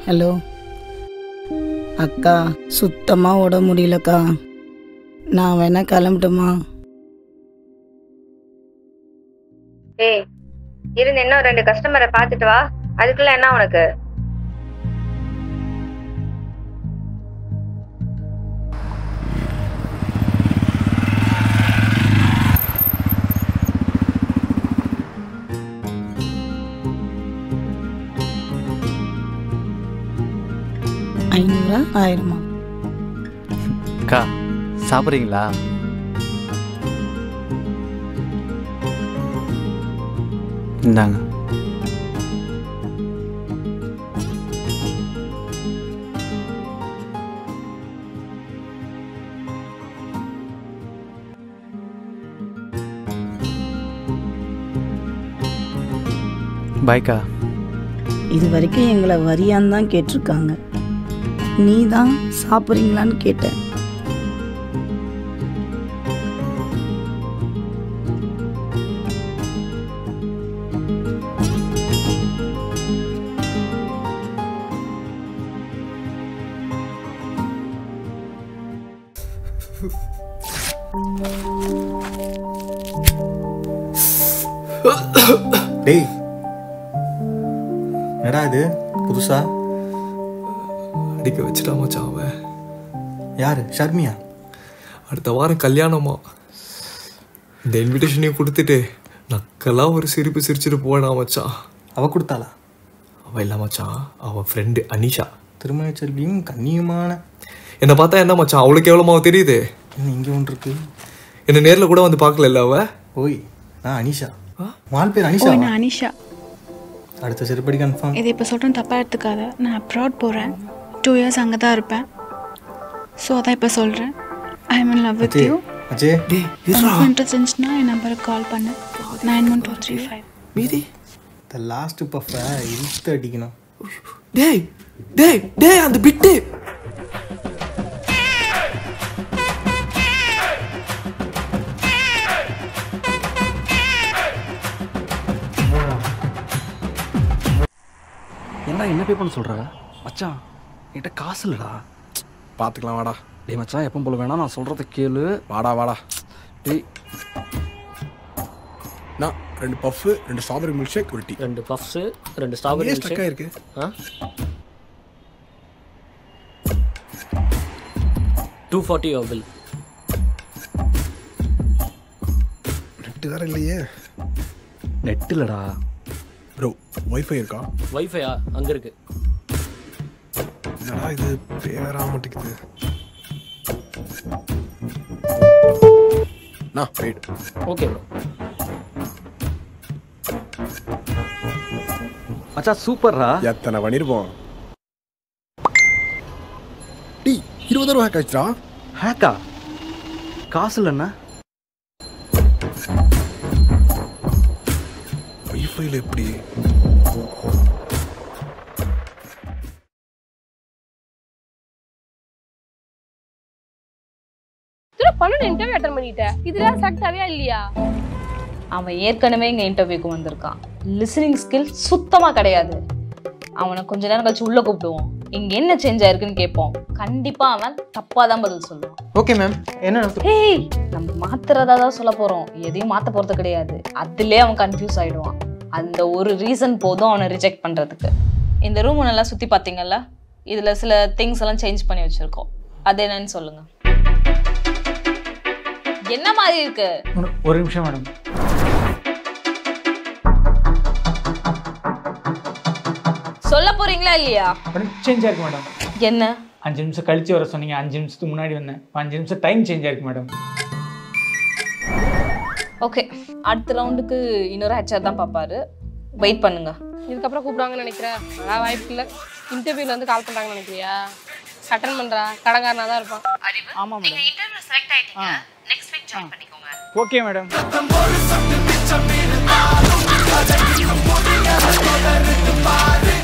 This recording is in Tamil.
ஹலோ அக்கா, சுத்தமாக ஓட முடியலக்கா. நான் வேணா கிளம்பட்டுமா? ஏய், இருந்து இன்னும் 2 கஸ்டமரை பார்த்துட்டு வா. அதுக்குள்ள என்ன உனக்கு? ஐநூறா 1000-ஆ? அக்கா சாப்பிட்றீங்களா? இந்தாங்க. பாய்க்கா. இது வரைக்கும் எங்களை வரியான்னு தான் கேட்டிருக்காங்க. நீ தான் சாப்பிட்றீங்களான்னு கேட்டேன். டேய், என்னடா இது புதுசா அடிக்க வச்சுட்டா மச்சான் அவன். யாரு? ஷர்மியா? அடுத்த வாரம் கல்யாணமா. இந்த இன்விடேஷனையும் கொடுத்துட்டு நக்கெல்லாம் ஒரு சிரிப்பு சிரிச்சுட்டு போனா மச்சான். அவ கொடுத்தாளா? அவள் இல்லை மச்சான், அவன் ஃப்ரெண்டு அனிஷா. திருமண செல்வியும் கண்ணியமான. என்னை பார்த்தா என்ன மச்சான் அவளுக்கு எவ்வளோமாவ தெரியுது? இன்னும் இங்கே ஒன்று இருக்கு. என்னை நேரில் கூட வந்து பார்க்கல அவ. ஓய், நான் அனிஷா. மால் பேர் அனிஷா. நான் அனிஷா. அடுத்த செருப்படி கன்ஃபார்ம். இதை இப்போ சொல்கிறேன், தப்பாக எடுத்துக்காத. நான் அப்ராட் போகிறேன். 2 years அங்கே தான் இருப்பேன். ஸோ அதான் இப்போ சொல்கிறேன். I am in love with you. Ajay, interest இருந்துச்சுன்னா என் நம்பருக்கு கால் பண்ணு. 91235. மீதி த லாஸ்ட் பஃபை இழுத்து அடிக்கணும். டேய் டேய் டேய் அந்த பிட்டு. என்ன பே பண்ண சொல்கிற மச்சான்? என்கிட்ட காசு இல்லைடா. பார்த்துக்கலாம் வாடா. டேய் மச்சான், எப்போ போல வேணா, நான் சொல்கிறத கேளு. வாடா வாடா. டேய், நான் 2 பஃப்பு, 2 ஸ்ட்ராபெரி மில்க் ஷேக், ஒரு tea. 2 puffs, 2 strawberry milkshake. இருக்கு. 240 your bill. நெட்டு வேற இல்லையே. நெட் இல்லைடா. ப்ரோ, வைஃபை இருக்கா? வைஃபையா? அங்கே இருக்கு. என்னடா இது பேரா மாட்டேங்குது. நான் வெயிட். Okay bro. மச்சான் சூப்பர்ரா. எத்தனை பண்ணிருப்போம்? டீ 20 ரூபா ஹேக் ஆச்சுடா. ஹேக்கா? காசு இல்லைண்ணா. வைஃபைல எப்படி? இன்டர்வியூ அட்டெண்ட் பண்ணிட்டேன். இதுல செலக்ட் ஆவியா இல்லையா? அவன் ஏற்கனவே இங்க இன்டர்வியூக்கு வந்திருக்கான். லிசனிங் ஸ்கில் சுத்தமா கிடையாது. அவனை கொஞ்ச நேரம் கழிச்சு உள்ள கூப்பிடுவோம். இங்க என்ன சேஞ்ச் ஆயிருக்குன்னு கேட்போம். கண்டிப்பா அவன் தப்பா தான் பதில் சொல்லுவான். Okay ma'am. என்ன? ஏய், நம்ம மாத்துறதா தான் சொல்ல போறோம். எதையும் மாத்த போறது கிடையாது. அதுலயே அவன் கன்ஃபியூஸ் ஆயிடுவான். அந்த ஒரு ரீசன் போதும் அவனை ரிஜெக்ட் பண்றதுக்கு. இந்த ரூம் நல்லா சுத்தி பாத்தீங்கல்ல? இதுல சில திங்ஸ் எல்லாம் சேஞ்ச் பண்ணி வச்சிருக்கோம். அது என்னன்னு சொல்லுங்க. என்ன மாதிரி இருக்கு? ஒரு நிமிஷம் மேடம். சொல்ல போறீங்களா இல்லையா? சேஞ்ச் ஆயிருக்கு மேடம். என்ன 5 நிமிஷம் கழிச்சு வர சொன்னீங்க, 5 நிமிஷத்துக்கு முன்னாடி வந்தேன். 5 நிமிஷம் டைம் சேஞ்ச் ஆயிருக்கு மேடம். ஓகே, அடுத்த ரவுண்டுக்கு இன்னொரு ஹெச்ஆர் தான் பார்ப்பாரு. வெயிட் பண்ணுங்க. இதுக்கப்புறம் கூப்பிடுவாங்கன்னு நினைக்கிறேன். அதான் வாய்ப்பு இல்லை. இன்டர்வியூல வந்து கால் பண்றாங்கன்னு நினைக்கிறியா? அட்டெண்ட் பண்றா கடங்காரனா தான் இருப்பான். ஆமா மேடம். நீங்க இன்டர்வியூ செலக்ட் ஆயிட்டீங்க. நெக்ஸ்ட் வீக் ஜாயின் பண்ணிக்கோங்க. Okay madam.